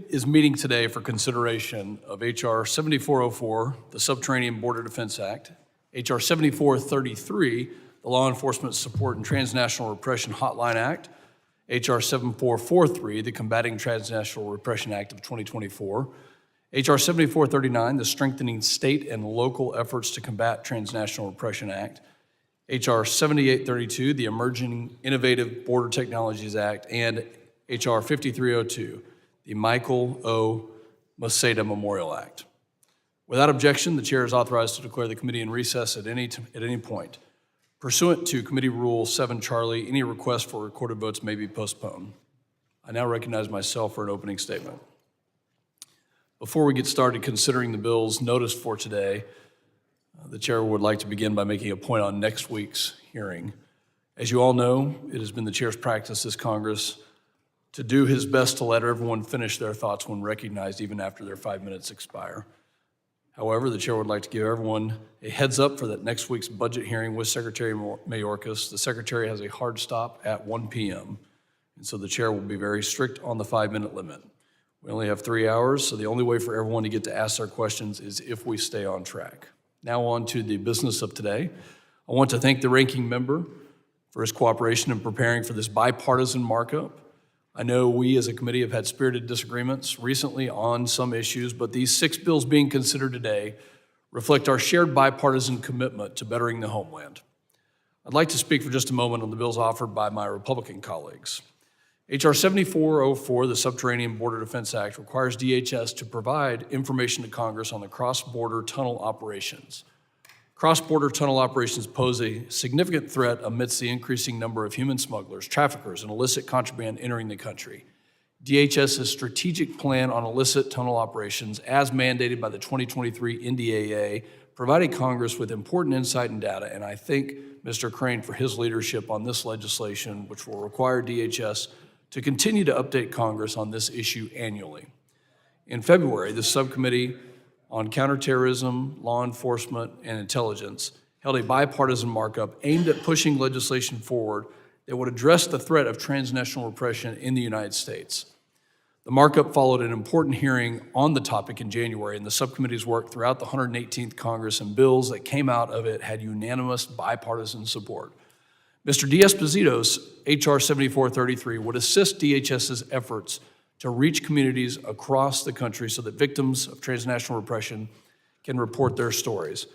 is meeting today for consideration of H.R. 7404, the Subterranean Border Defense Act, H.R. 7433, the Law Enforcement Support and Transnational Repression Hotline Act, H.R. 7443, the Combating Transnational Repression Act of 2024, H.R. 7439, the Strengthening State and Local Efforts to Combat Transnational Repression Act, H.R. 7832, the Emerging Innovative Border Technologies Act, and H.R. 5302, the Michael O. Maceda Memorial Act. Without objection, the chair is authorized to declare the committee in recess at any point. Pursuant to Committee Rule 7 Charlie, any request for recorded votes may be postponed. I now recognize myself for an opening statement. Before we get started considering the bills noticed for today, the chair would like to begin by making a point on next week's hearing. As you all know, it has been the chair's practice this Congress to do his best to let everyone finish their thoughts when recognized, even after their 5 minutes expire. However, the chair would like to give everyone a heads up for that next week's budget hearing with Secretary Mayorkas. The secretary has a hard stop at 1 p.m., and so the chair will be very strict on the 5-minute limit. We only have 3 hours, so the only way for everyone to get to ask their questions is if we stay on track. Now on to the business of today. I want to thank the ranking member for his cooperation in preparing for this bipartisan markup. I know we as a committee have had spirited disagreements recently on some issues, but these 6 bills being considered today reflect our shared bipartisan commitment to bettering the homeland. I'd like to speak for just a moment on the bills offered by my Republican colleagues. H.R. 7404, the Subterranean Border Defense Act, requires DHS to provide information to Congress on the cross-border tunnel operations. Cross-border tunnel operations pose a significant threat amidst the increasing number of human smugglers, traffickers, and illicit contraband entering the country. DHS's strategic plan on illicit tunnel operations, as mandated by the 2023 NDAA, provided Congress with important insight and data, and I thank Mr. Crane for his leadership on this legislation, which will require DHS to continue to update Congress on this issue annually. In February, the Subcommittee on Counterterrorism, Law Enforcement, and Intelligence held a bipartisan markup aimed at pushing legislation forward that would address the threat of transnational repression in the United States. The markup followed an important hearing on the topic in January, and the subcommittee's work throughout the 118th Congress and bills that came out of it had unanimous bipartisan support. Mr. D'Esposito's H.R. 7433 would assist DHS's efforts to reach communities across the country so that victims of transnational repression can report their stories.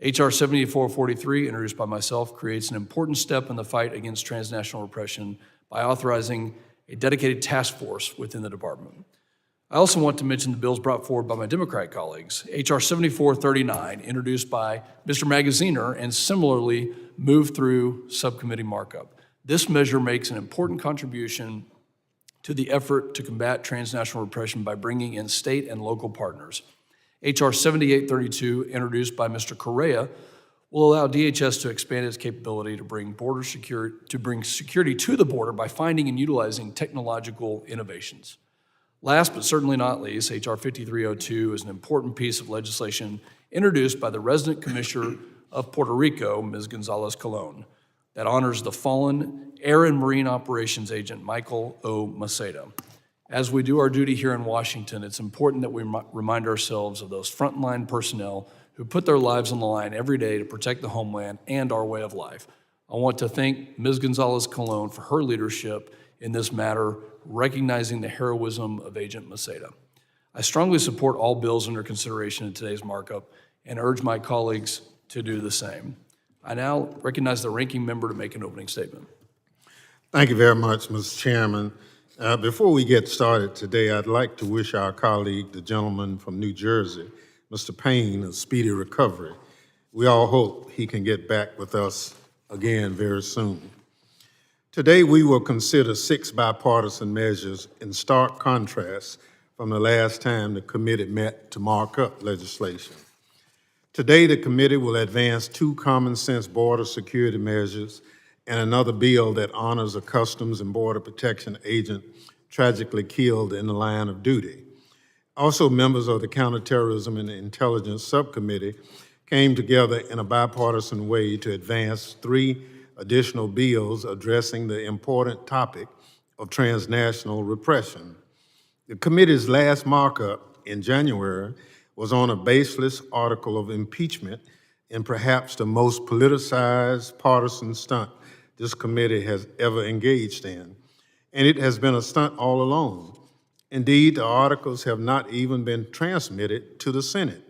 H.R. 7443, introduced by myself, creates an important step in the fight against transnational repression by authorizing a dedicated task force within the department. I also want to mention the bills brought forward by my Democrat colleagues. H.R. 7439, introduced by Mr. Magaziner and similarly moved through subcommittee markup. This measure makes an important contribution to the effort to combat transnational repression by bringing in state and local partners. H.R. 7832, introduced by Mr. Correa, will allow DHS to expand its capability to bring security to the border by finding and utilizing technological innovations. Last but certainly not least, H.R. 5302 is an important piece of legislation introduced by the resident commissioner of Puerto Rico, Ms. Gonzalez Colon, that honors the fallen Air and Marine Operations Agent Michael O. Maceda. As we do our duty here in Washington, it's important that we remind ourselves of those frontline personnel who put their lives on the line every day to protect the homeland and our way of life. I want to thank Ms. Gonzalez Colon for her leadership in this matter, recognizing the heroism of Agent Maceda. I strongly support all bills under consideration in today's markup and urge my colleagues to do the same. I now recognize the ranking member to make an opening statement. Thank you very much, Mr. Chairman. Before we get started today, I'd like to wish our colleague, the gentleman from New Jersey, Mr. Payne, a speedy recovery. We all hope he can get back with us again very soon. Today, we will consider 6 bipartisan measures in stark contrast from the last time the committee met to mark up legislation. Today, the committee will advance 2 common-sense border security measures and another bill that honors a Customs and Border Protection agent tragically killed in the line of duty. Also, members of the Counterterrorism and Intelligence Subcommittee came together in a bipartisan way to advance 3 additional bills addressing the important topic of transnational repression. The committee's last markup in January was on a baseless article of impeachment in perhaps the most politicized partisan stunt this committee has ever engaged in. And it has been a stunt all along. Indeed, the articles have not even been transmitted to the Senate,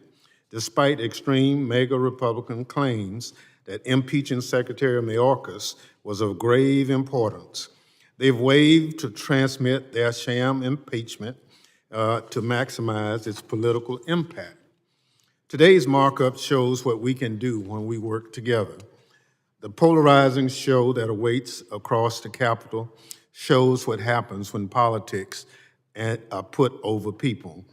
despite extreme MAGA Republican claims that impeaching Secretary Mayorkas was of grave importance. They've waived to transmit their sham impeachment to maximize its political impact. Today's markup shows what we can do when we work together. The polarizing show that awaits across the Capitol shows what happens when politics are put over people.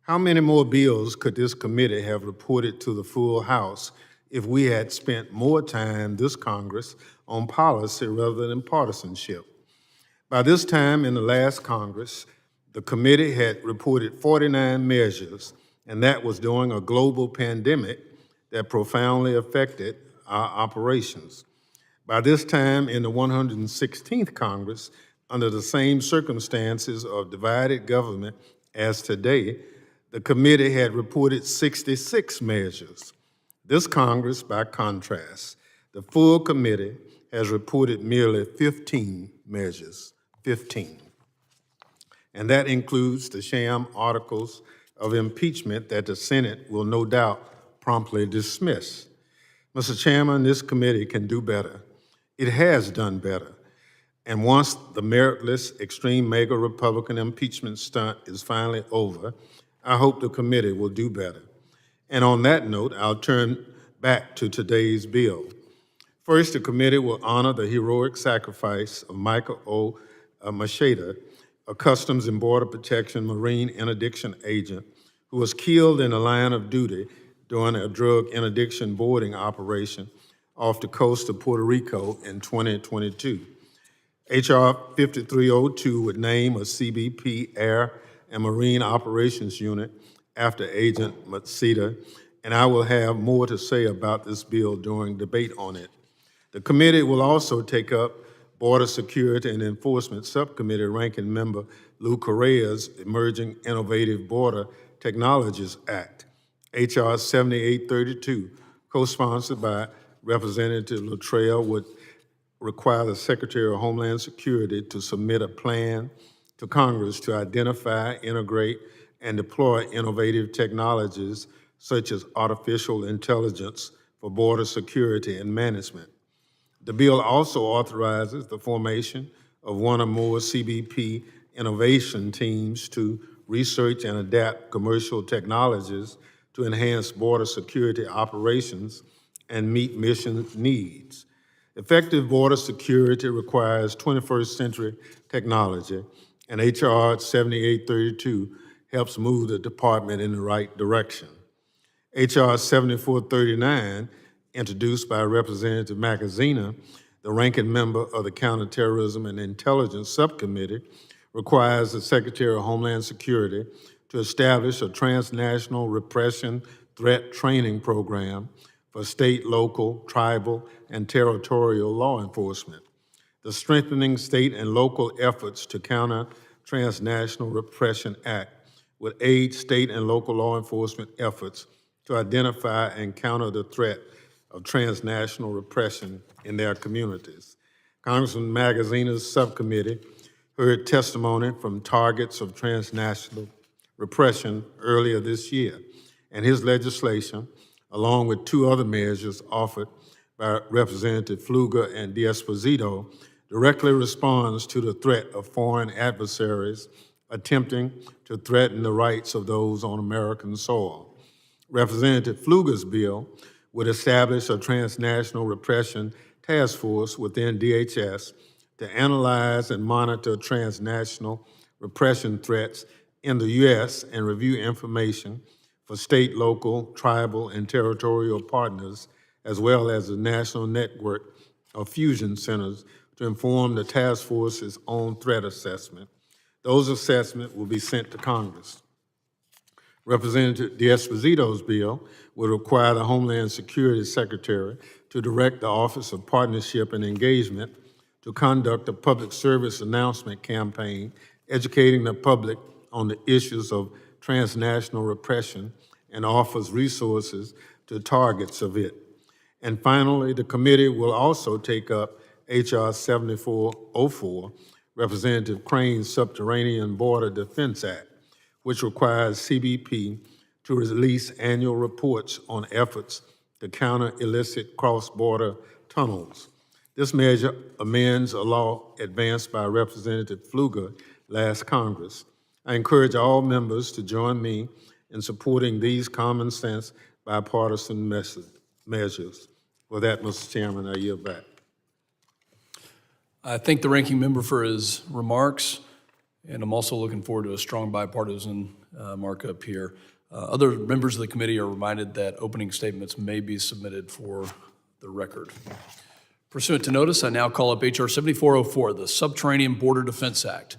How many more bills could this committee have reported to the full House if we had spent more time this Congress on policy rather than partisanship? By this time in the last Congress, the committee had reported 49 measures, and that was during a global pandemic that profoundly affected our operations. By this time in the 116th Congress, under the same circumstances of divided government as today, the committee had reported 66 measures. This Congress, by contrast, the full committee has reported merely 15 measures, 15. And that includes the sham articles of impeachment that the Senate will no doubt promptly dismiss. Mr. Chairman, this committee can do better. It has done better. And once the meritless, extreme MAGA Republican impeachment stunt is finally over, I hope the committee will do better. And on that note, I'll turn back to today's bill. First, the committee will honor the heroic sacrifice of Michael O. Macheda, a Customs and Border Protection Marine interdiction agent who was killed in the line of duty during a drug interdiction boarding operation off the coast of Puerto Rico in 2022. H.R. 5302 would name a CBP Air and Marine Operations Unit after Agent Macheda, and I will have more to say about this bill during debate on it. The committee will also take up Border Security and Enforcement Subcommittee Ranking Member Lou Correa's Emerging Innovative Border Technologies Act, H.R. 7832, co-sponsored by Representative Luttrell, would require the Secretary of Homeland Security to submit a plan to Congress to identify, integrate, and deploy innovative technologies such as artificial intelligence for border security and management. The bill also authorizes the formation of one or more CBP innovation teams to research and adapt commercial technologies to enhance border security operations and meet mission needs. Effective border security requires 21st century technology, and H.R. 7832 helps move the department in the right direction. H.R. 7439, introduced by Representative Magaziner, the ranking member of the Counterterrorism and Intelligence Subcommittee, requires the Secretary of Homeland Security to establish a transnational repression threat training program for state, local, tribal, and territorial law enforcement. The Strengthening State and Local Efforts to Counter Transnational Repression Act would aid state and local law enforcement efforts to identify and counter the threat of transnational repression in their communities. Congressman Magaziner's subcommittee heard testimony from targets of transnational repression earlier this year, and his legislation, along with two other measures offered by Representative Pfulger and D'Esposito, directly responds to the threat of foreign adversaries attempting to threaten the rights of those on American soil. Representative Pfluger's bill would establish a transnational repression task force within DHS to analyze and monitor transnational repression threats in the U.S. and review information for state, local, tribal, and territorial partners, as well as the national network of fusion centers to inform the task force's own threat assessment. Those assessments will be sent to Congress. Representative D'Esposito's bill would require the Homeland Security Secretary to direct the Office of Partnership and Engagement to conduct a public service announcement campaign educating the public on the issues of transnational repression and offers resources to targets of it. And finally, the committee will also take up H.R. 7404, Representative Crane's Subterranean Border Defense Act, which requires CBP to release annual reports on efforts to counter illicit cross-border tunnels. This measure amends a law advanced by Representative Pfulger last Congress. I encourage all members to join me in supporting these common sense bipartisan measures. For that, Mr. Chairman, I yield back. I thank the ranking member for his remarks, and I'm also looking forward to a strong bipartisan markup here. Other members of the committee are reminded that opening statements may be submitted for the record. Pursuant to notice, I now call up H.R. 7404, the Subterranean Border Defense Act.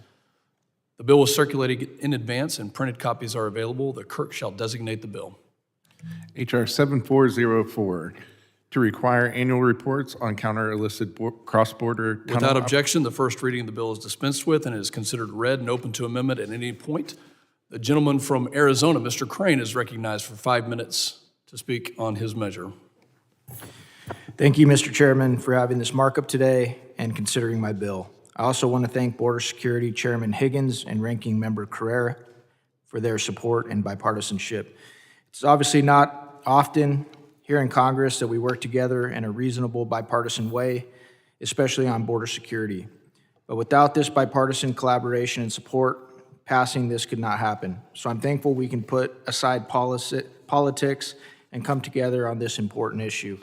The bill was circulated in advance and printed copies are available. The clerk shall designate the bill. H.R. 7404, to require annual reports on counter illicit cross-border tunnel. Without objection, the first reading of the bill is dispensed with and is considered read and open to amendment at any point. The gentleman from Arizona, Mr. Crane, is recognized for 5 minutes to speak on his measure. Thank you, Mr. Chairman, for having this markup today and considering my bill. I also want to thank Border Security Chairman Higgins and Ranking Member Carrera for their support and bipartisanship. It's obviously not often here in Congress that we work together in a reasonable bipartisan way, especially on border security. But without this bipartisan collaboration and support, passing this could not happen. So I'm thankful we can put aside politics and come together on this important issue.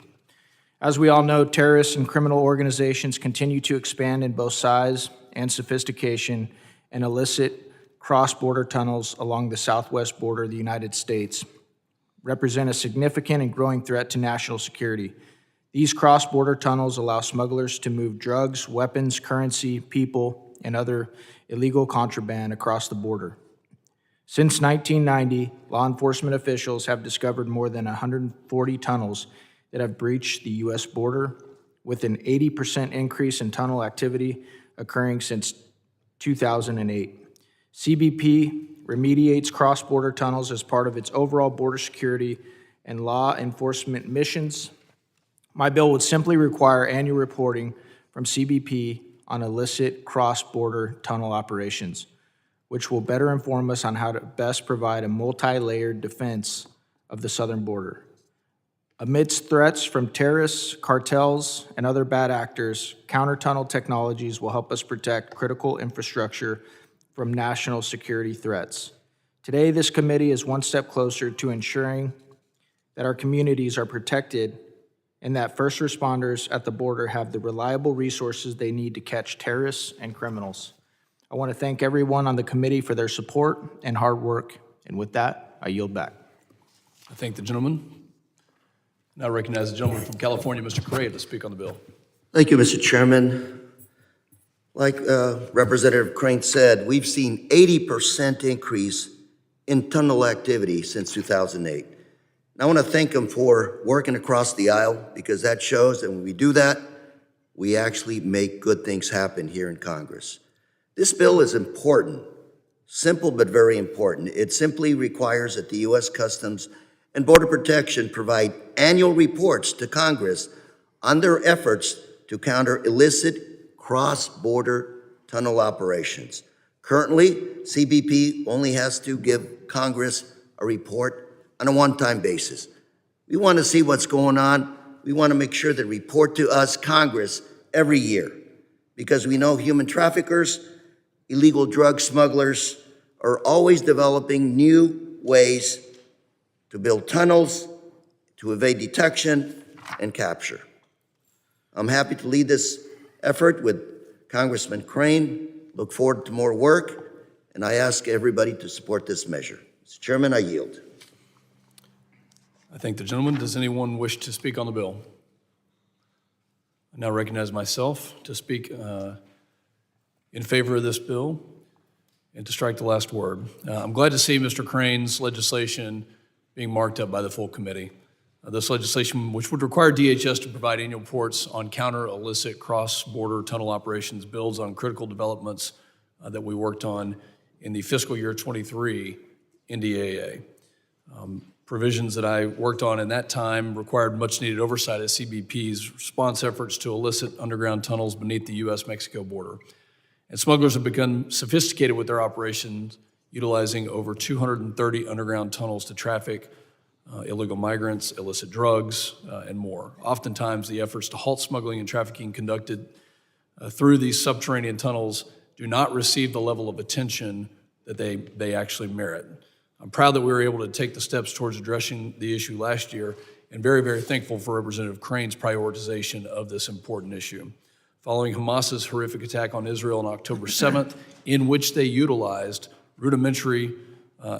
As we all know, terrorists and criminal organizations continue to expand in both size and sophistication and illicit cross-border tunnels along the southwest border of the United States represent a significant and growing threat to national security. These cross-border tunnels allow smugglers to move drugs, weapons, currency, people, and other illegal contraband across the border. Since 1990, law enforcement officials have discovered more than 140 tunnels that have breached the U.S. border, with an 80% increase in tunnel activity occurring since 2008. CBP remediates cross-border tunnels as part of its overall border security and law enforcement missions. My bill would simply require annual reporting from CBP on illicit cross-border tunnel operations, which will better inform us on how to best provide a multi-layered defense of the southern border. Amidst threats from terrorists, cartels, and other bad actors, counter-tunnel technologies will help us protect critical infrastructure from national security threats. Today, this committee is one step closer to ensuring that our communities are protected and that first responders at the border have the reliable resources they need to catch terrorists and criminals. I want to thank everyone on the committee for their support and hard work, and with that, I yield back. I thank the gentleman. Now recognize the gentleman from California, Mr. Correa, to speak on the bill. Thank you, Mr. Chairman. Like Representative Crane said, we've seen 80% increase in tunnel activity since 2008. And I want to thank him for working across the aisle, because that shows that when we do that, we actually make good things happen here in Congress. This bill is important, simple but very important. It simply requires that the U.S. Customs and Border Protection provide annual reports to Congress on their efforts to counter illicit cross-border tunnel operations. Currently, CBP only has to give Congress a report on a one-time basis. We want to see what's going on. We want to make sure they report to us, Congress, every year, because we know human traffickers, illegal drug smugglers are always developing new ways to build tunnels, to evade detection and capture. I'm happy to lead this effort with Congressman Crane. Look forward to more work, and I ask everybody to support this measure. Mr. Chairman, I yield. I thank the gentleman. Does anyone wish to speak on the bill? I now recognize myself to speak in favor of this bill and to strike the last word. I'm glad to see Mr. Crane's legislation being marked up by the full committee. This legislation, which would require DHS to provide annual reports on counter-illicit cross-border tunnel operations, builds on critical developments that we worked on in the fiscal year 23 NDAA. Provisions that I worked on in that time required much-needed oversight of CBP's response efforts to illicit underground tunnels beneath the U.S.-Mexico border. And smugglers have become sophisticated with their operations, utilizing over 230 underground tunnels to traffic illegal migrants, illicit drugs, and more. Oftentimes, the efforts to halt smuggling and trafficking conducted through these subterranean tunnels do not receive the level of attention that they actually merit. I'm proud that we were able to take the steps towards addressing the issue last year, and very, very thankful for Representative Crane's prioritization of this important issue. Following Hamas's horrific attack on Israel on October 7th, in which they utilized rudimentary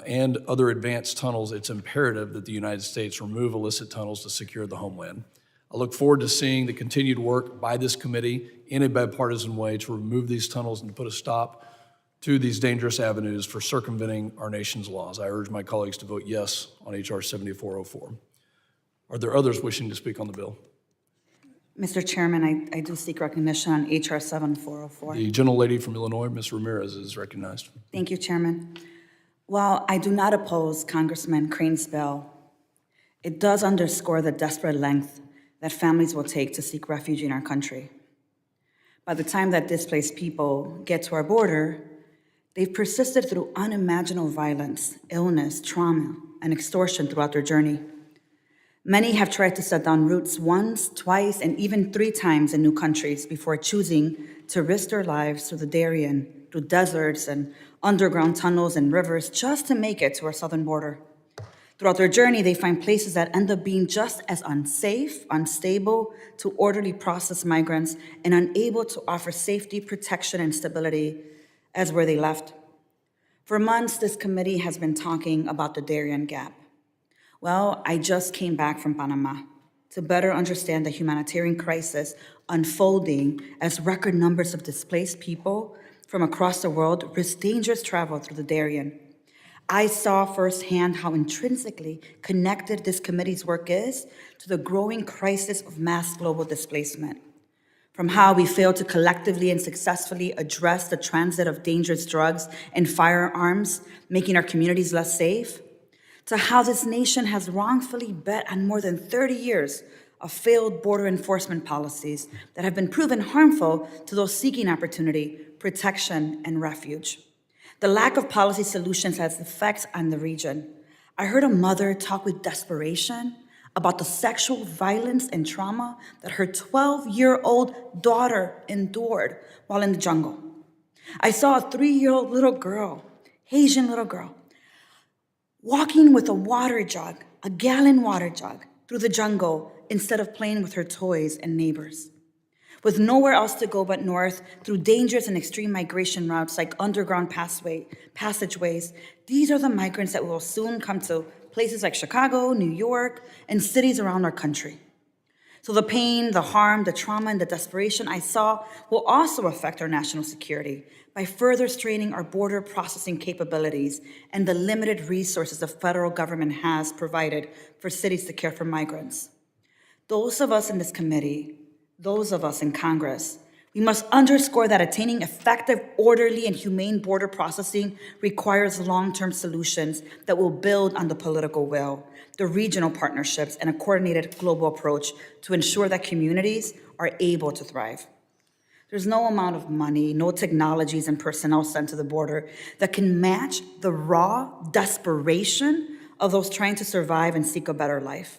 and other advanced tunnels, it's imperative that the United States remove illicit tunnels to secure the homeland. I look forward to seeing the continued work by this committee in a bipartisan way to remove these tunnels and to put a stop to these dangerous avenues for circumventing our nation's laws. I urge my colleagues to vote yes on H.R. 7404. Are there others wishing to speak on the bill? Mr. Chairman, I do seek recognition on H.R. 7404. The gentlelady from Illinois, Ms. Ramirez, is recognized. Thank you, Chairman. While I do not oppose Congressman Crane's bill, it does underscore the desperate length that families will take to seek refuge in our country. By the time that displaced people get to our border, they've persisted through unimaginable violence, illness, trauma, and extortion throughout their journey. Many have tried to set down roots once, twice, and even 3 times in new countries before choosing to risk their lives through the Darien, through deserts and underground tunnels and rivers just to make it to our southern border. Throughout their journey, they find places that end up being just as unsafe, unstable to orderly process migrants, and unable to offer safety, protection, and stability as where they left. For months, this committee has been talking about the Darien Gap. Well, I just came back from Panama to better understand the humanitarian crisis unfolding as record numbers of displaced people from across the world risk dangerous travel through the Darien. I saw firsthand how intrinsically connected this committee's work is to the growing crisis of mass global displacement. From how we failed to collectively and successfully address the transit of dangerous drugs and firearms, making our communities less safe, to how this nation has wrongfully bet on more than 30 years of failed border enforcement policies that have been proven harmful to those seeking opportunity, protection, and refuge. The lack of policy solutions has effects on the region. I heard a mother talk with desperation about the sexual violence and trauma that her 12-year-old daughter endured while in the jungle. I saw a 3-year-old little girl, Haitian little girl, walking with a water jug, a gallon water jug, through the jungle instead of playing with her toys and neighbors. With nowhere else to go but north, through dangerous and extreme migration routes like underground passageways, these are the migrants that will soon come to places like Chicago, New York, and cities around our country. So the pain, the harm, the trauma, and the desperation I saw will also affect our national security by further straining our border processing capabilities and the limited resources the federal government has provided for cities to care for migrants. Those of us in this committee, those of us in Congress, we must underscore that attaining effective, orderly, and humane border processing requires long-term solutions that will build on the political will, the regional partnerships, and a coordinated global approach to ensure that communities are able to thrive. There's no amount of money, no technologies and personnel sent to the border that can match the raw desperation of those trying to survive and seek a better life.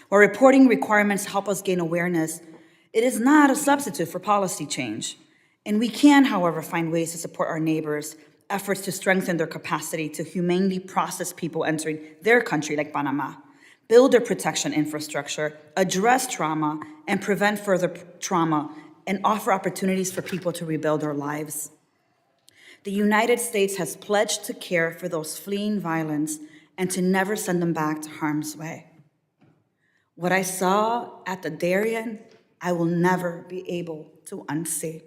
While reporting requirements help us gain awareness, it is not a substitute for policy change. And we can, however, find ways to support our neighbors' efforts to strengthen their capacity to humanely process people entering their country, like Panama, build their protection infrastructure, address trauma, and prevent further trauma, and offer opportunities for people to rebuild their lives. The United States has pledged to care for those fleeing violence and to never send them back to harm's way. What I saw at the Darien, I will never be able to unsee.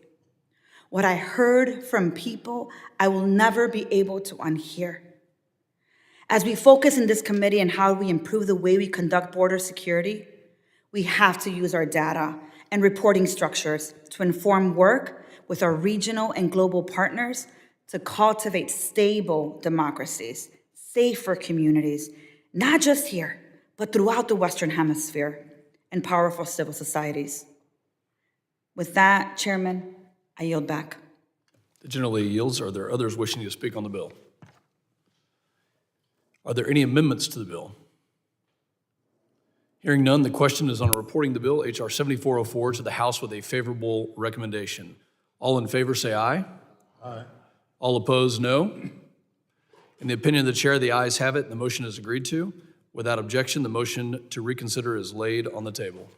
What I heard from people, I will never be able to unhear. As we focus in this committee on how we improve the way we conduct border security, we have to use our data and reporting structures to inform work with our regional and global partners to cultivate stable democracies, safer communities, not just here, but throughout the Western Hemisphere, and powerful civil societies. With that, Chairman, I yield back. The general yields. Are there others wishing to speak on the bill? Are there any amendments to the bill? Hearing none, the question is on reporting the bill, H.R. 7404, to the House with a favorable recommendation. All in favor, say aye. Aye. All opposed, no. In the opinion of the chair, the ayes have it, and the motion is agreed to. Without objection, the motion to reconsider is laid on the table.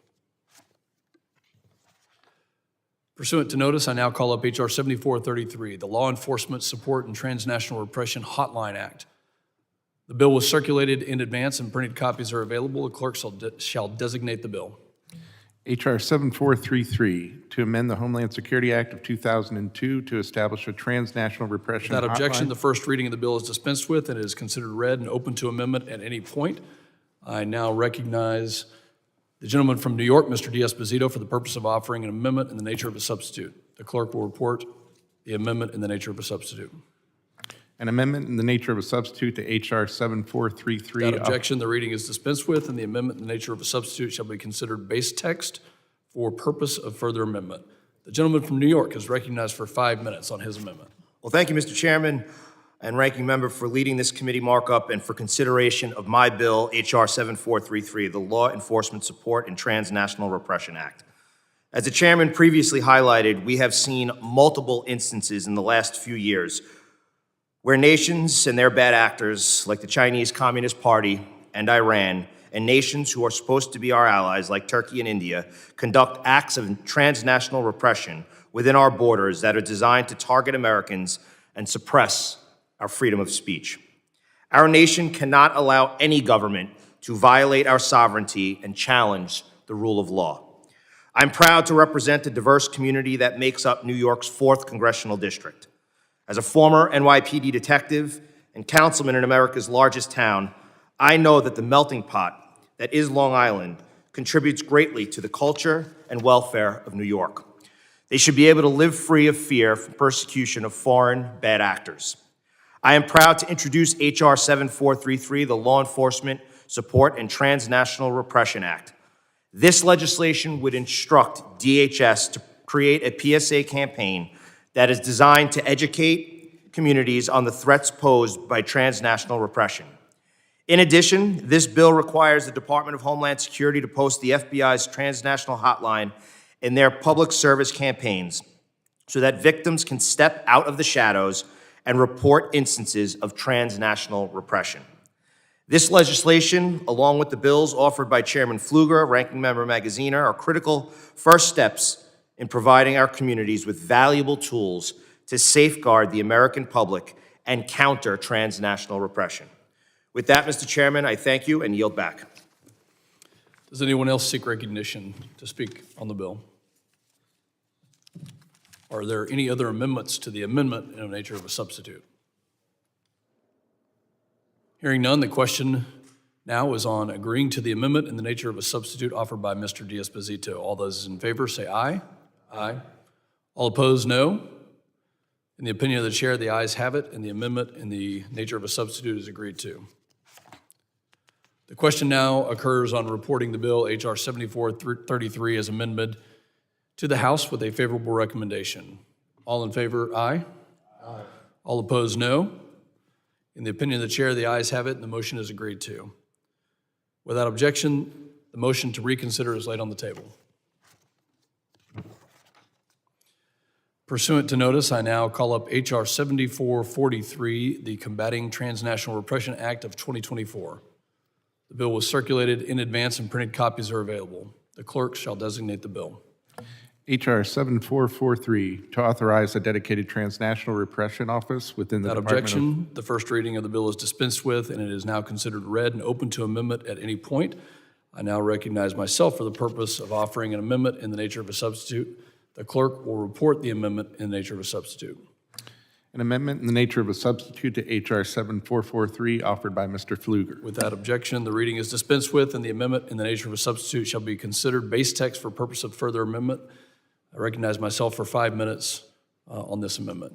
Pursuant to notice, I now call up H.R. 7433, the Law Enforcement Support and Transnational Repression Hotline Act. The bill was circulated in advance and printed copies are available. The clerk shall designate the bill. H.R. 7433, to amend the Homeland Security Act of 2002 to establish a transnational repression Without objection, hotline. the first reading of the bill is dispensed with and it is considered read and open to amendment at any point. I now recognize the gentleman from New York, Mr. D'Esposito, for the purpose of offering an amendment in the nature of a substitute. The clerk will report the amendment in the nature of a substitute. An amendment in the nature of a substitute to H.R. 7433. Without objection, the reading is dispensed with, and the amendment in the nature of a substitute shall be considered base text for purpose of further amendment. The gentleman from New York is recognized for 5 minutes on his amendment. Well, thank you, Mr. Chairman and Ranking Member, for leading this committee markup and for consideration of my bill, H.R. 7433, the Law Enforcement Support and Transnational Repression Act. As the chairman previously highlighted, we have seen multiple instances in the last few years where nations and their bad actors, like the Chinese Communist Party and Iran, and nations who are supposed to be our allies, like Turkey and India, conduct acts of transnational repression within our borders that are designed to target Americans and suppress our freedom of speech. Our nation cannot allow any government to violate our sovereignty and challenge the rule of law. I'm proud to represent the diverse community that makes up New York's 4th Congressional District. As a former NYPD detective and councilman in America's largest town, I know that the melting pot that is Long Island contributes greatly to the culture and welfare of New York. They should be able to live free of fear from persecution of foreign bad actors. I am proud to introduce H.R. 7433, the Law Enforcement Support and Transnational Repression Act. This legislation would instruct DHS to create a PSA campaign that is designed to educate communities on the threats posed by transnational repression. In addition, this bill requires the Department of Homeland Security to post the FBI's transnational hotline in their public service campaigns so that victims can step out of the shadows and report instances of transnational repression. This legislation, along with the bills offered by Chairman Pfulger, Ranking Member Magaziner, are critical first steps in providing our communities with valuable tools to safeguard the American public and counter transnational repression. With that, Mr. Chairman, I thank you and yield back. Does anyone else seek recognition to speak on the bill? Are there any other amendments to the amendment in the nature of a substitute? Hearing none, the question now is on agreeing to the amendment in the nature of a substitute offered by Mr. D'Esposito. All those in favor say aye. Aye. All opposed, no. In the opinion of the chair, the ayes have it, and the amendment in the nature of a substitute is agreed to. The question now occurs on reporting the bill, H.R. 7433, as amended to the House with a favorable recommendation. All in favor, aye. Aye. All opposed, no. In the opinion of the chair, the ayes have it, and the motion is agreed to. Without objection, the motion to reconsider is laid on the table. Pursuant to notice, I now call up H.R. 7443, the Combating Transnational Repression Act of 2024. The bill was circulated in advance and printed copies are available. The clerk shall designate the bill. H.R. 7443, to authorize a dedicated transnational repression office within the Without Department objection, the first reading of the bill is dispensed with, and it is now considered read and open to amendment at any point. I now recognize myself for the purpose of offering an amendment in the nature of a substitute. The clerk will report the amendment in the nature of a substitute. An amendment in the nature of a substitute to H.R. 7443 offered by Mr. Pfulger. Without objection, the reading is dispensed with, and the amendment in the nature of a substitute shall be considered base text for purpose of further amendment. I recognize myself for 5 minutes on this amendment.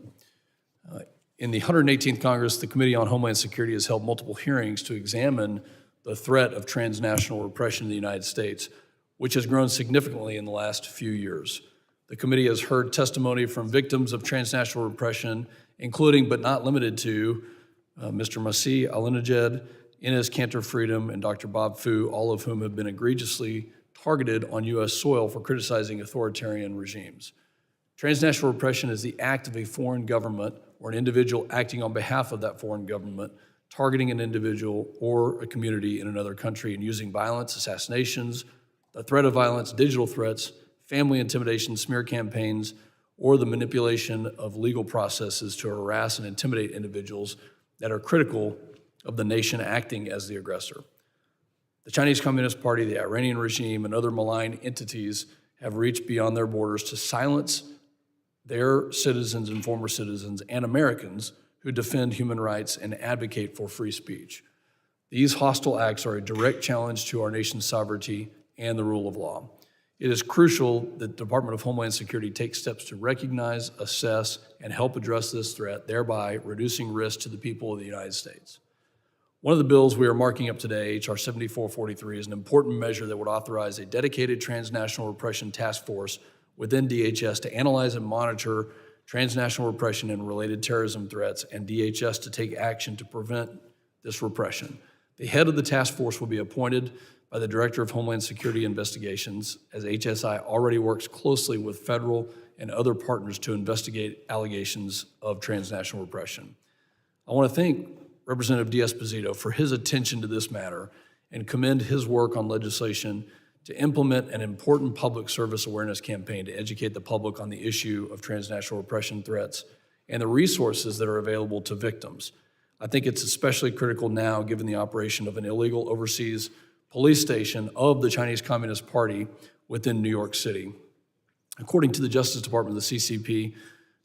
In the 118th Congress, the Committee on Homeland Security has held multiple hearings to examine the threat of transnational repression in the United States, which has grown significantly in the last few years. The committee has heard testimony from victims of transnational repression, including but not limited to Mr. Masih Alinejad, Inez Cantor Freedom, and Dr. Bob Fu, all of whom have been egregiously targeted on U.S. soil for criticizing authoritarian regimes. Transnational repression is the act of a foreign government or an individual acting on behalf of that foreign government, targeting an individual or a community in another country and using violence, assassinations, the threat of violence, digital threats, family intimidation, smear campaigns, or the manipulation of legal processes to harass and intimidate individuals that are critical of the nation acting as the aggressor. The Chinese Communist Party, the Iranian regime, and other malign entities have reached beyond their borders to silence their citizens and former citizens and Americans who defend human rights and advocate for free speech. These hostile acts are a direct challenge to our nation's sovereignty and the rule of law. It is crucial that the Department of Homeland Security take steps to recognize, assess, and help address this threat, thereby reducing risk to the people of the United States. One of the bills we are marking up today, H.R. 7443, is an important measure that would authorize a dedicated transnational repression task force within DHS to analyze and monitor transnational repression and related terrorism threats, and DHS to take action to prevent this repression. The head of the task force will be appointed by the Director of Homeland Security Investigations, as HSI already works closely with federal and other partners to investigate allegations of transnational repression. I want to thank Representative D'Esposito for his attention to this matter and commend his work on legislation to implement an important public service awareness campaign to educate the public on the issue of transnational repression threats and the resources that are available to victims. I think it's especially critical now given the operation of an illegal overseas police station of the Chinese Communist Party within New York City. According to the Justice Department, the CCP,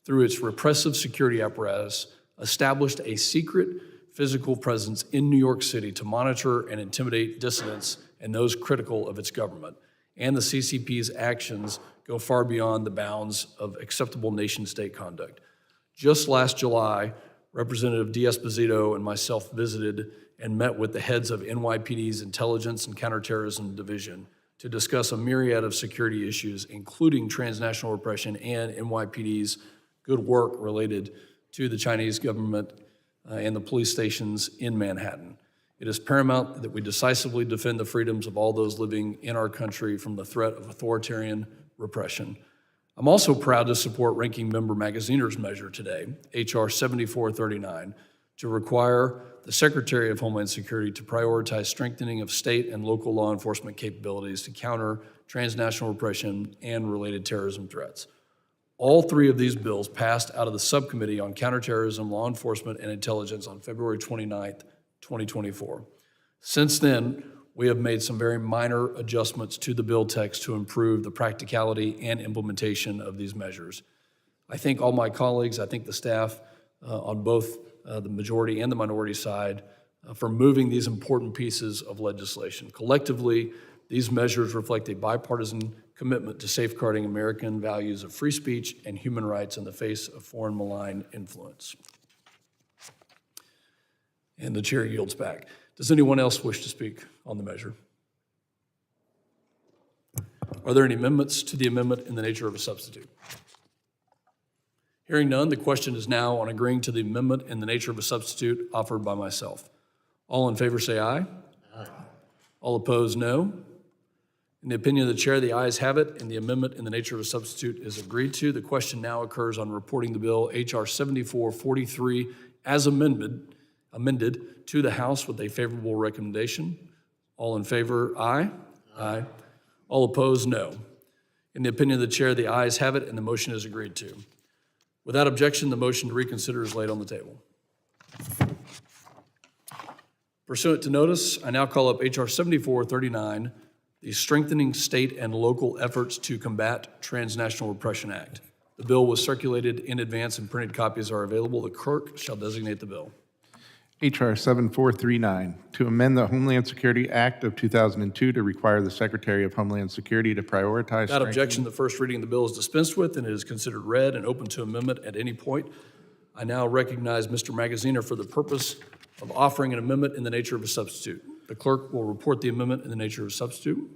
through its repressive security apparatus, established a secret physical presence in New York City to monitor and intimidate dissidents and those critical of its government. And the CCP's actions go far beyond the bounds of acceptable nation-state conduct. Just last July, Representative D'Esposito and myself visited and met with the heads of NYPD's Intelligence and Counterterrorism Division to discuss a myriad of security issues, including transnational repression and NYPD's good work related to the Chinese government and the police stations in Manhattan. It is paramount that we decisively defend the freedoms of all those living in our country from the threat of authoritarian repression. I'm also proud to support Ranking Member Magaziner's measure today, H.R. 7439, to require the Secretary of Homeland Security to prioritize strengthening of state and local law enforcement capabilities to counter transnational repression and related terrorism threats. All three of these bills passed out of the Subcommittee on Counterterrorism, Law Enforcement, and Intelligence on February 29th, 2024. Since then, we have made some very minor adjustments to the bill text to improve the practicality and implementation of these measures. I thank all my colleagues, I thank the staff on both the majority and the minority side for moving these important pieces of legislation. Collectively, these measures reflect a bipartisan commitment to safeguarding American values of free speech and human rights in the face of foreign malign influence. And the chair yields back. Does anyone else wish to speak on the measure? Are there any amendments to the amendment in the nature of a substitute? Hearing none, the question is now on agreeing to the amendment in the nature of a substitute offered by myself. All in favor say aye. Aye. All opposed, no. In the opinion of the chair, the ayes have it, and the amendment in the nature of a substitute is agreed to. The question now occurs on reporting the bill H.R. 7443 as amended to the House with a favorable recommendation. All in favor, aye. Aye. All opposed, no. In the opinion of the chair, the ayes have it, and the motion is agreed to. Without objection, the motion to reconsider is laid on the table. Pursuant to notice, I now call up H.R. 7439, the Strengthening State and Local Efforts to Combat Transnational Repression Act. The bill was circulated in advance and printed copies are available. The clerk shall designate the bill. H.R. 7439, to amend the Homeland Security Act of 2002 to require the Secretary of Homeland Security to prioritize... Without objection, the first reading of the bill is dispensed with and it is considered read and open to amendment at any point. I now recognize Mr. Magaziner for the purpose of offering an amendment in the nature of a substitute. The clerk will report the amendment in the nature of a substitute.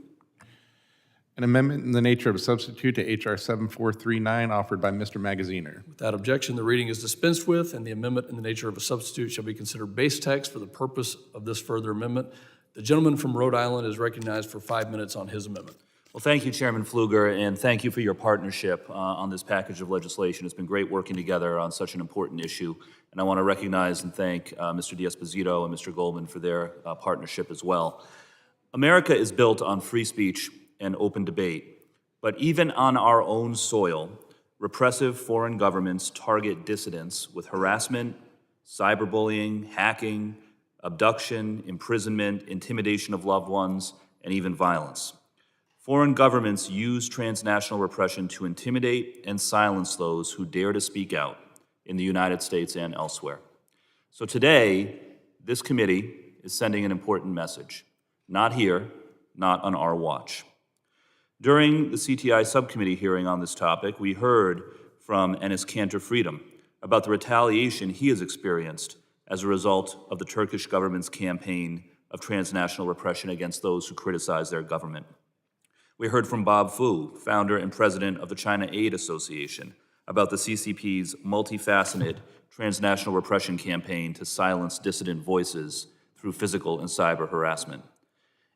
An amendment in the nature of a substitute to H.R. 7439 offered by Mr. Magaziner. Without objection, the reading is dispensed with, and the amendment in the nature of a substitute shall be considered base text for the purpose of this further amendment. The gentleman from Rhode Island is recognized for 5 minutes on his amendment. Well, thank you, Chairman Pfulger, and thank you for your partnership on this package of legislation. It's been great working together on such an important issue, and I want to recognize and thank Mr. D'Esposito and Mr. Goldman for their partnership as well. America is built on free speech and open debate, but even on our own soil, repressive foreign governments target dissidents with harassment, cyberbullying, hacking, abduction, imprisonment, intimidation of loved ones, and even violence. Foreign governments use transnational repression to intimidate and silence those who dare to speak out in the United States and elsewhere. So today, this committee is sending an important message. Not here, not on our watch. During the CTI subcommittee hearing on this topic, we heard from Enes Kanter Freedom about the retaliation he has experienced as a result of the Turkish government's campaign of transnational repression against those who criticize their government. We heard from Bob Fu, founder and president of the China Aid Association, about the CCP's multifaceted transnational repression campaign to silence dissident voices through physical and cyber harassment.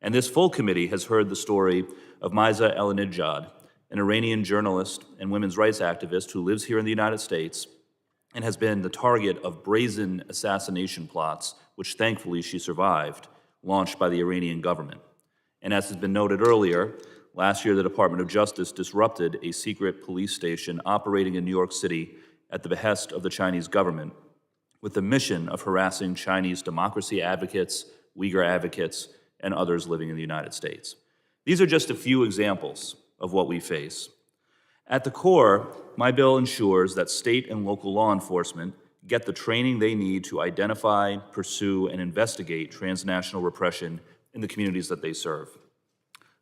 And this full committee has heard the story of Maysa El-Nijad, an Iranian journalist and women's rights activist who lives here in the United States and has been the target of brazen assassination plots, which thankfully she survived, launched by the Iranian government. And as has been noted earlier, last year the Department of Justice disrupted a secret police station operating in New York City at the behest of the Chinese government with the mission of harassing Chinese democracy advocates, Uyghur advocates, and others living in the United States. These are just a few examples of what we face. At the core, my bill ensures that state and local law enforcement get the training they need to identify, pursue, and investigate transnational repression in the communities that they serve.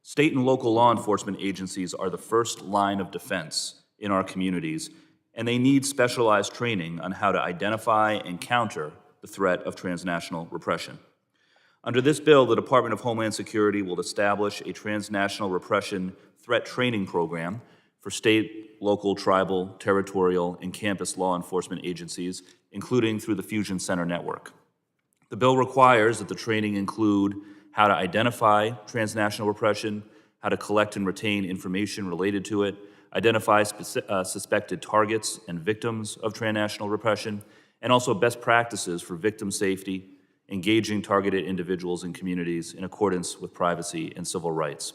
State and local law enforcement agencies are the first line of defense in our communities, and they need specialized training on how to identify and counter the threat of transnational repression. Under this bill, the Department of Homeland Security will establish a transnational repression threat training program for state, local, tribal, territorial, and campus law enforcement agencies, including through the Fusion Center network. The bill requires that the training include how to identify transnational repression, how to collect and retain information related to it, identify suspected targets and victims of transnational repression, and also best practices for victim safety, engaging targeted individuals and communities in accordance with privacy and civil rights.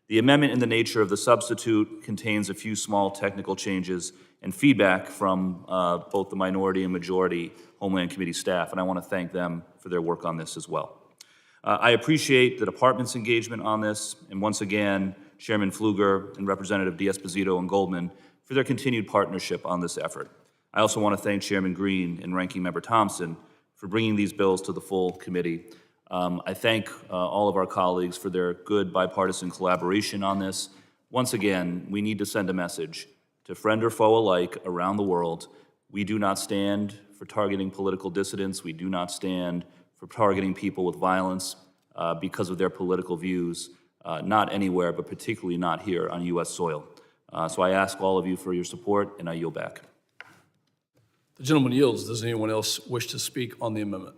The amendment in the nature of the substitute contains a few small technical changes and feedback from both the minority and majority Homeland Committee staff, and I want to thank them for their work on this as well. I appreciate the department's engagement on this, and once again, Chairman Pfulger and Representative D'Esposito and Goldman for their continued partnership on this effort. I also want to thank Chairman Green and Ranking Member Thompson for bringing these bills to the full committee. I thank all of our colleagues for their good bipartisan collaboration on this. Once again, we need to send a message to friend or foe alike around the world. We do not stand for targeting political dissidents. We do not stand for targeting people with violence because of their political views, not anywhere, but particularly not here on U.S. soil. So I ask all of you for your support, and I yield back. The gentleman yields. Does anyone else wish to speak on the amendment?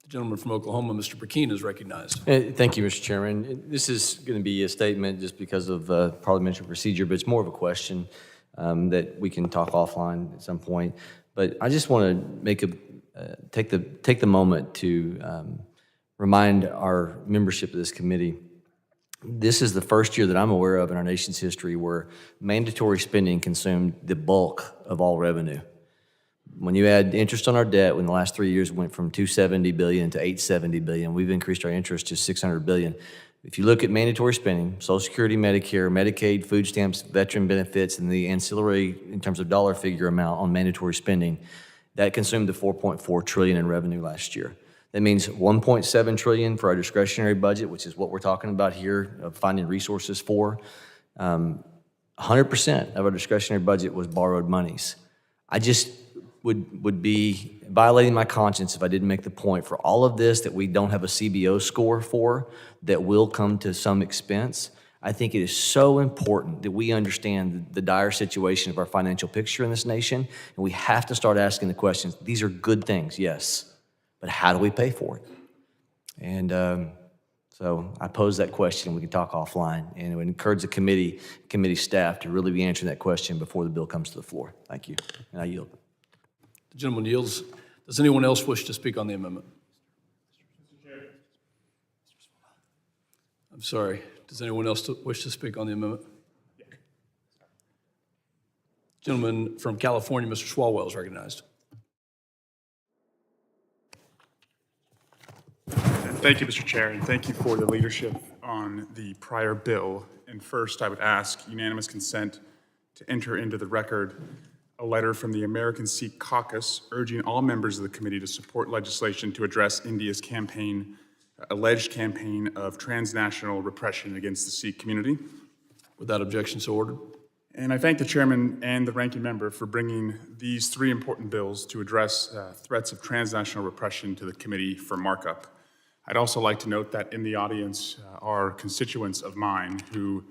The gentleman from Oklahoma, Mr. Burkeen, is recognized. Thank you, Mr. Chairman. This is going to be a statement just because of parliamentary procedure, but it's more of a question that we can talk offline at some point. But I just want to make take the moment to remind our membership of this committee. This is the first year that I'm aware of in our nation's history where mandatory spending consumed the bulk of all revenue. When you add interest on our debt, in the last 3 years went from $270 billion to $870 billion, we've increased our interest to $600 billion. If you look at mandatory spending, Social Security, Medicare, Medicaid, food stamps, veteran benefits, and the ancillary in terms of dollar figure amount on mandatory spending, that consumed the $4.4 trillion in revenue last year. That means $1.7 trillion for our discretionary budget, which is what we're talking about here, of finding resources for. 100% of our discretionary budget was borrowed monies. would be violating my conscience if I didn't make the point for all of this that we don't have a CBO score for that will come to some expense. I think it is so important that we understand the dire situation of our financial picture in this nation, and we have to start asking the questions. These are good things, yes, but how do we pay for it? And so I pose that question. We can talk offline, and I would encourage the committee staff to really be answering that question before the bill comes to the floor. Thank you, and I yield. The gentleman yields. Does anyone else wish to speak on the amendment? I'm sorry. Does anyone else wish to speak on the amendment? Gentleman from California, Mr. Swalwell, is recognized. Thank you, Mr. Chair, and thank you for the leadership on the prior bill. And first, I would ask unanimous consent to enter into the record a letter from the American Sikh Caucus urging all members of the committee to support legislation to address India's alleged campaign of transnational repression against the Sikh community. Without objection, so ordered. And I thank the chairman and the ranking member for bringing these three important bills to address threats of transnational repression to the committee for markup. I'd also like to note that in the audience are constituents of mine who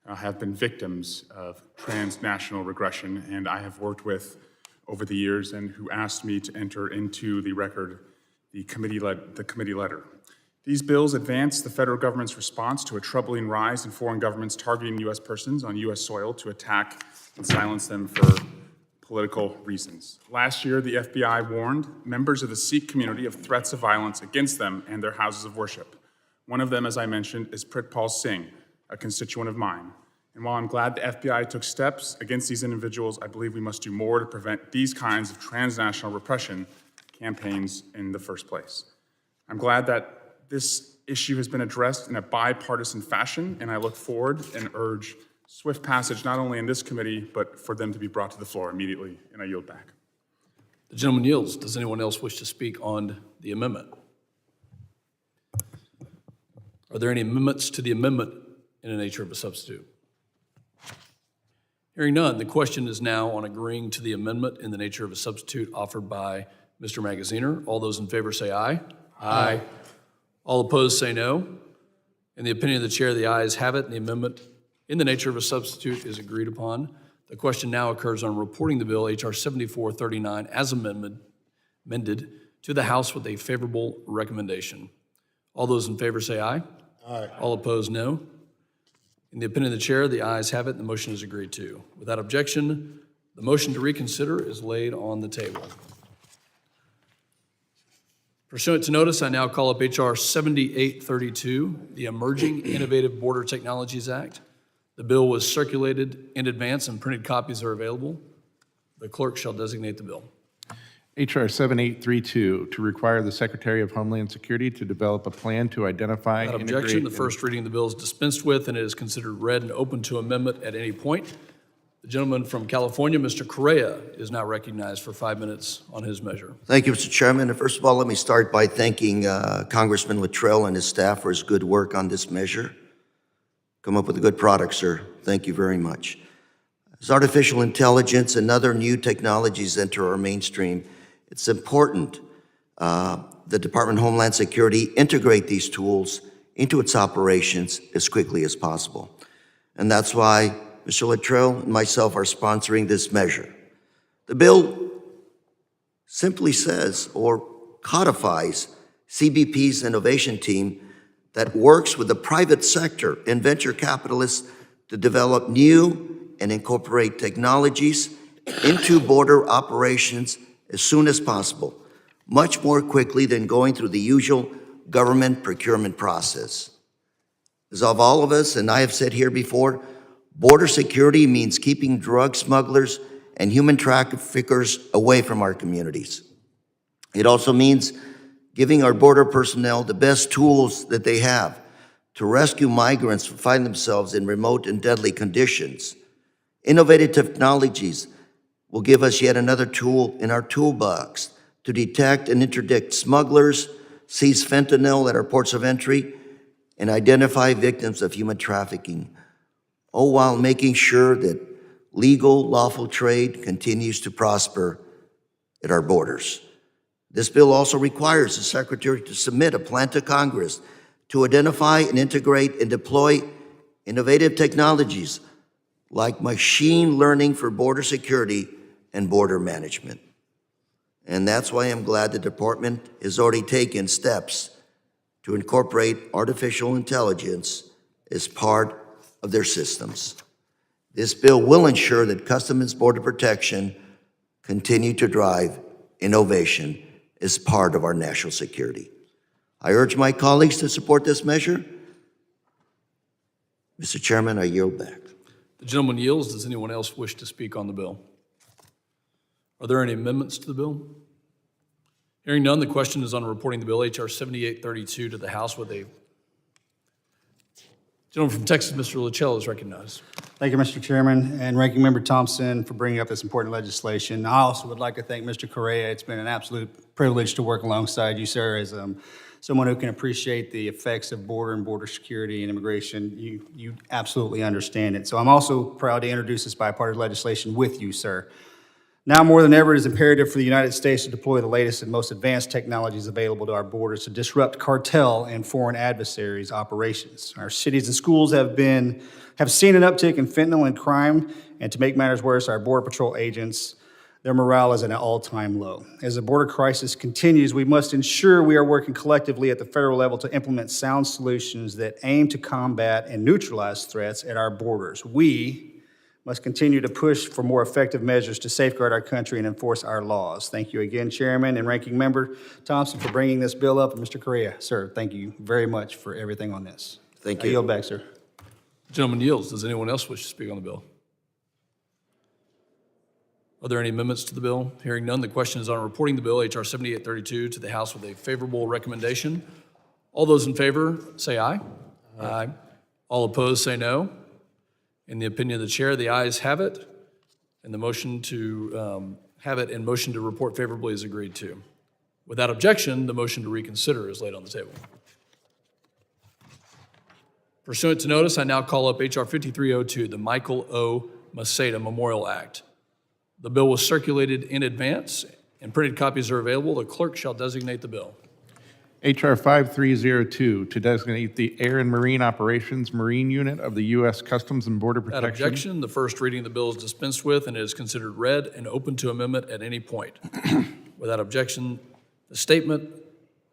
have been victims of transnational regression, and I have worked with over the years, and who asked me to enter into the record the committee letter. These bills advance the federal government's response to a troubling rise in foreign governments targeting U.S. persons on U.S. soil to attack and silence them for political reasons. Last year, the FBI warned members of the Sikh community of threats of violence against them and their houses of worship. One of them, as I mentioned, is Pritpal Singh, a constituent of mine. And while I'm glad the FBI took steps against these individuals, I believe we must do more to prevent these kinds of transnational repression campaigns in the first place. I'm glad that this issue has been addressed in a bipartisan fashion, and I look forward and urge swift passage not only in this committee, but for them to be brought to the floor immediately, and I yield back. The gentleman yields. Does anyone else wish to speak on the amendment? Are there any amendments to the amendment in the nature of a substitute? Hearing none, the question is now on agreeing to the amendment in the nature of a substitute offered by Mr. Magaziner. All those in favor say aye. Aye. All opposed say no. In the opinion of the chair, the ayes have it, and the amendment in the nature of a substitute is agreed upon. The question now occurs on reporting the bill, H.R. 7439, as amended to the House with a favorable recommendation. All those in favor say aye. Aye. All opposed, no. In the opinion of the chair, the ayes have it, and the motion is agreed to. Without objection, the motion to reconsider is laid on the table. Pursuant to notice, I now call up H.R. 7832, the Emerging Innovative Border Technologies Act. The bill was circulated in advance, and printed copies are available. The clerk shall designate the bill. H.R. 7832, to require the Secretary of Homeland Security to develop a plan to identify, Without integrate, objection, the first reading of the bill is dispensed with, and it is considered read and open to amendment at any point. The gentleman from California, Mr. Correa, is now recognized for 5 minutes on his measure. Thank you, Mr. Chairman. And first of all, let me start by thanking Congressman Luttrell and his staff for his good work on this measure. Come up with a good product, sir. Thank you very much. As artificial intelligence and other new technologies enter our mainstream, it's important the Department of Homeland Security integrate these tools into its operations as quickly as possible. And that's why Mr. Luttrell and myself are sponsoring this measure. The bill simply says or codifies CBP's innovation team that works with the private sector and venture capitalists to develop new and incorporate technologies into border operations as soon as possible, much more quickly than going through the usual government procurement process. As of all of us, and I have said here before, border security means keeping drug smugglers and human traffickers away from our communities. It also means giving our border personnel the best tools that they have to rescue migrants who find themselves in remote and deadly conditions. Innovative technologies will give us yet another tool in our toolbox to detect and interdict smugglers, seize fentanyl at our ports of entry, and identify victims of human trafficking, all while making sure that legal, lawful trade continues to prosper at our borders. This bill also requires the Secretary to submit a plan to Congress to identify and integrate and deploy innovative technologies like machine learning for border security and border management. And that's why I'm glad the department has already taken steps to incorporate artificial intelligence as part of their systems. This bill will ensure that Customs and Border Protection continue to drive innovation as part of our national security. I urge my colleagues to support this measure. Mr. Chairman, I yield back. The gentleman yields. Does anyone else wish to speak on the bill? Are there any amendments to the bill? Hearing none, the question is on reporting the bill, H.R. 7832, to the House with a gentleman from Texas, Mr. Lachelle, is recognized. Thank you, Mr. Chairman, and Ranking Member Thompson for bringing up this important legislation. I also would like to thank Mr. Correa. It's been an absolute privilege to work alongside you, sir, as someone who can appreciate the effects of border and border security and immigration. You absolutely understand it. So I'm also proud to introduce this bipartisan legislation with you, sir. Now more than ever, it is imperative for the United States to deploy the latest and most advanced technologies available to our borders to disrupt cartel and foreign adversaries' operations. Our cities and schools have seen an uptick in fentanyl and crime, and to make matters worse, our Border Patrol agents, their morale is at an all-time low. As the border crisis continues, we must ensure we are working collectively at the federal level to implement sound solutions that aim to combat and neutralize threats at our borders. We must continue to push for more effective measures to safeguard our country and enforce our laws. Thank you again, Chairman and Ranking Member Thompson, for bringing this bill up. And Mr. Correa, sir, thank you very much for everything on this. Thank I you. yield back, sir. The gentleman yields. Does anyone else wish to speak on the bill? Are there any amendments to the bill? Hearing none, the question is on reporting the bill, H.R. 7832, to the House with a favorable recommendation. All those in favor, say aye. Aye. All opposed, say no. In the opinion of the chair, the ayes have it, and the motion to have it and motion to report favorably is agreed to. Without objection, the motion to reconsider is laid on the table. Pursuant to notice, I now call up H.R. 5302, the Michael O. Maceda Memorial Act. The bill was circulated in advance, and printed copies are available. The clerk shall designate the bill. H.R. 5302, to designate the Air and Marine Operations Marine Unit of the U.S. Customs and Border Without Protection. objection, the first reading of the bill is dispensed with, and it is considered read and open to amendment at any point. Without objection, the statement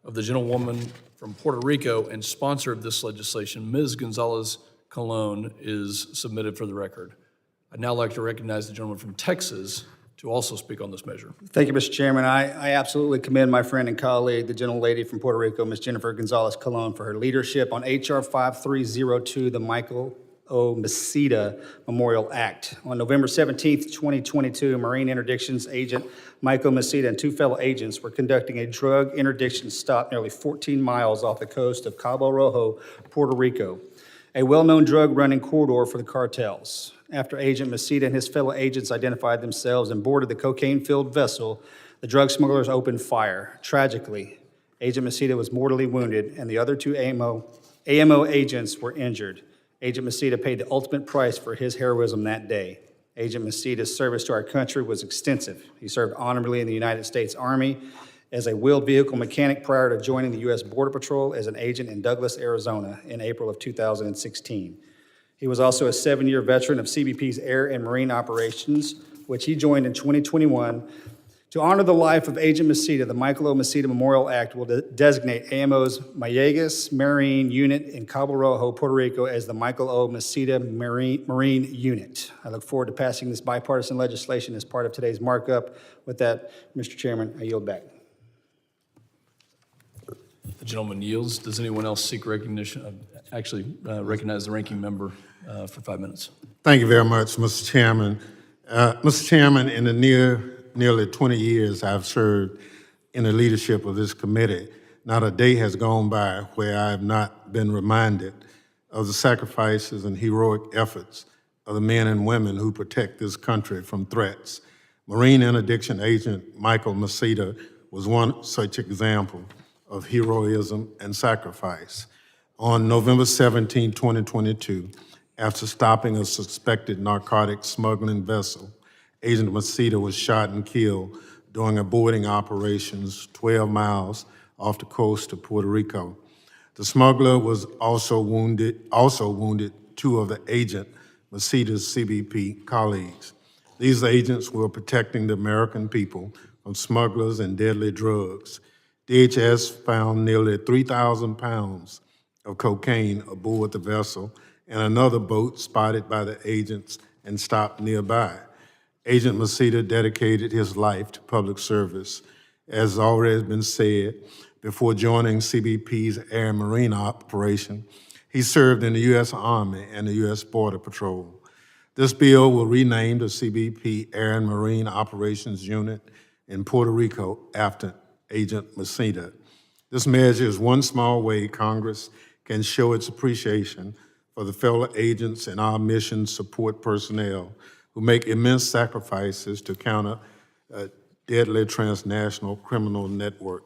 of the gentlewoman from Puerto Rico and sponsor of this legislation, Ms. Gonzalez Colon, is submitted for the record. I'd now like to recognize the gentleman from Texas to also speak on this measure. Thank you, Mr. Chairman. I absolutely commend my friend and colleague, the gentlelady from Puerto Rico, Ms. Jennifer Gonzalez Colon, for her leadership on H.R. 5302, the Michael O. Maceda Memorial Act. On November 17th, 2022, Marine Interdictions Agent Michael Maceda and two fellow agents were conducting a drug interdiction stop nearly 14 miles off the coast of Cabo Rojo, Puerto Rico, a well-known drug running corridor for the cartels. After Agent Maceda and his fellow agents identified themselves and boarded the cocaine-filled vessel, the drug smugglers opened fire. Tragically, Agent Maceda was mortally wounded, and the other two AMO agents were injured. Agent Maceda paid the ultimate price for his heroism that day. Agent Maceda's service to our country was extensive. He served honorably in the United States Army as a wheeled vehicle mechanic prior to joining the U.S. Border Patrol as an agent in Douglas, Arizona in April of 2016. He was also a 7-year veteran of CBP's Air and Marine Operations, which he joined in 2021. To honor the life of Agent Maceda, the Michael O. Maceda Memorial Act will designate AMO's Mayegas Marine Unit in Cabo Rojo, Puerto Rico, as the Michael O. Maceda Marine Unit. I look forward to passing this bipartisan legislation as part of today's markup. With that, Mr. Chairman, I yield back. The gentleman yields. Does anyone else seek recognition? Recognize the ranking member for 5 minutes. Thank you very much, Mr. Chairman. Mr. Chairman, in the nearly 20 years I've served in the leadership of this committee, not a day has gone by where I have not been reminded of the sacrifices and heroic efforts of the men and women who protect this country from threats. Marine Interdiction Agent Michael Maceda was one such example of heroism and sacrifice. On November 17, 2022, after stopping a suspected narcotic smuggling vessel, Agent Maceda was shot and killed during a boarding operations 12 miles off the coast of Puerto Rico. The smuggler was also wounded two of the agent Maceda's CBP colleagues. These agents were protecting the American people from smugglers and deadly drugs. DHS found nearly 3,000 pounds of cocaine aboard the vessel and another boat spotted by the agents and stopped nearby. Agent Maceda dedicated his life to public service. As already been said, before joining CBP's Air and Marine operation, he served in the U.S. Army and the U.S. Border Patrol. This bill will rename the CBP Air and Marine Operations Unit in Puerto Rico after Agent Maceda. This measure is one small way Congress can show its appreciation for the fellow agents and our mission support personnel who make immense sacrifices to counter a deadly transnational criminal network.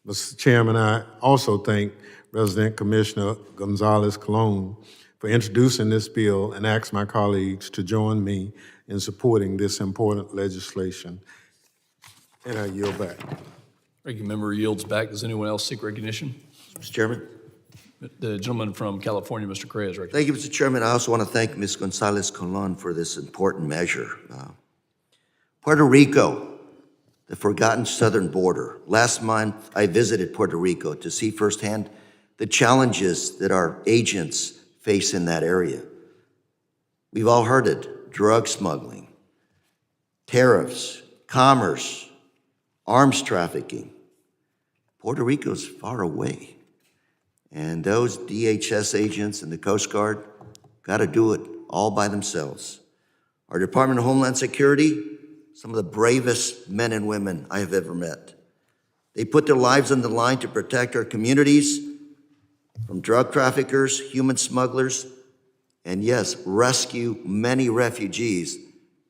Mr. Chairman, I also thank Resident Commissioner Gonzalez Colon for introducing this bill and ask my colleagues to join me in supporting this important legislation. And I yield back. Ranking member yields back. Does anyone else seek recognition? Mr. Chairman. The gentleman from California, Mr. Correa, is recognized. Thank you, Mr. Chairman. I also want to thank Ms. Gonzalez Colon for this important measure. Puerto Rico, the forgotten southern border. Last month, I visited Puerto Rico to see firsthand the challenges that our agents face in that area. We've all heard it: drug smuggling, tariffs, commerce, arms trafficking. Puerto Rico's far away. And those DHS agents and the Coast Guard got to do it all by themselves. Our Department of Homeland Security, some of the bravest men and women I have ever met. They put their lives on the line to protect our communities from drug traffickers, human smugglers, and yes, rescue many refugees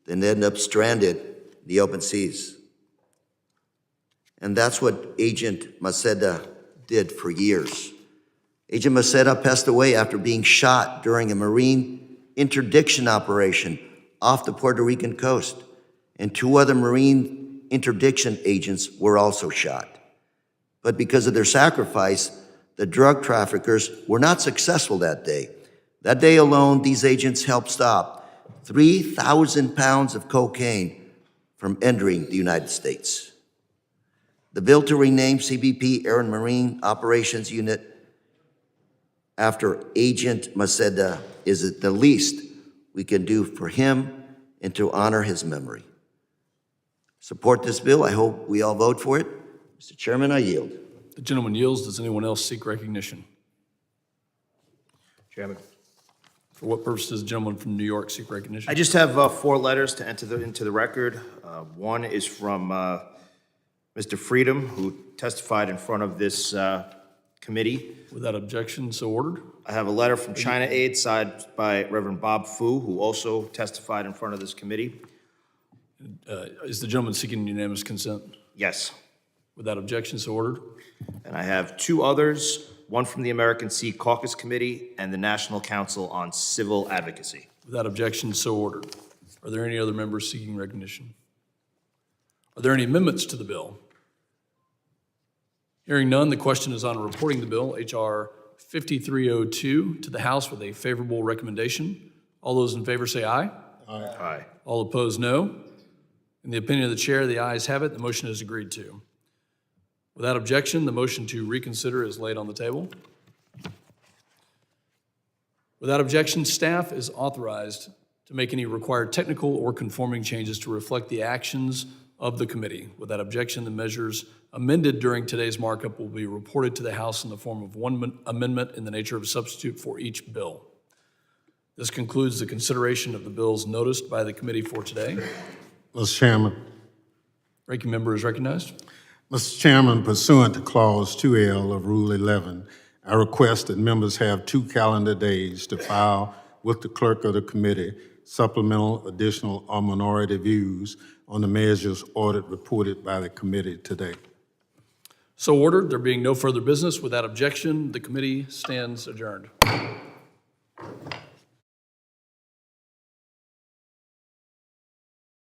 that end up stranded in the open seas. And that's what Agent Maceda did for years. Agent Maceda passed away after being shot during a Marine interdiction operation off the Puerto Rican coast, and 2 other Marine interdiction agents were also shot. But because of their sacrifice, the drug traffickers were not successful that day. That day alone, these agents helped stop 3,000 pounds of cocaine from entering the United States. The bill to rename CBP Air and Marine Operations Unit after Agent Maceda is the least we can do for him and to honor his memory. Support this bill. I hope we all vote for it. Mr. Chairman, I yield. The gentleman yields. Does anyone else seek recognition? Chairman. For what purpose does the gentleman from New York seek recognition? I just have 4 letters to enter into the record. One is from Mr. Freedom, who testified in front of this committee. Without objection, so ordered. I have a letter from China Aid signed by Reverend Bob Fu, who also testified in front of this committee. Is the gentleman seeking unanimous consent? Yes. Without objection, so ordered. And I have 2 others, one from the American Sea Caucus Committee and the National Council on Civil Advocacy. Without objection, so ordered. Are there any other members seeking recognition? Are there any amendments to the bill? Hearing none, the question is on reporting the bill, H.R. 5302, to the House with a favorable recommendation. All those in favor say aye. Aye. All opposed, no. In the opinion of the chair, the ayes have it. The motion is agreed to. Without objection, the motion to reconsider is laid on the table. Without objection, staff is authorized to make any required technical or conforming changes to reflect the actions of the committee. Without objection, the measures amended during today's markup will be reported to the House in the form of one amendment in the nature of a substitute for each bill. This concludes the consideration of the bills noticed by the committee for today. Mr. Chairman. Ranking member is recognized. Mr. Chairman, pursuant to Clause 2L of Rule 11, I request that members have 2 calendar days to file with the clerk of the committee supplemental, additional, or minority views on the measures ordered reported by the committee today. So ordered. There being no further business, without objection, the committee stands adjourned.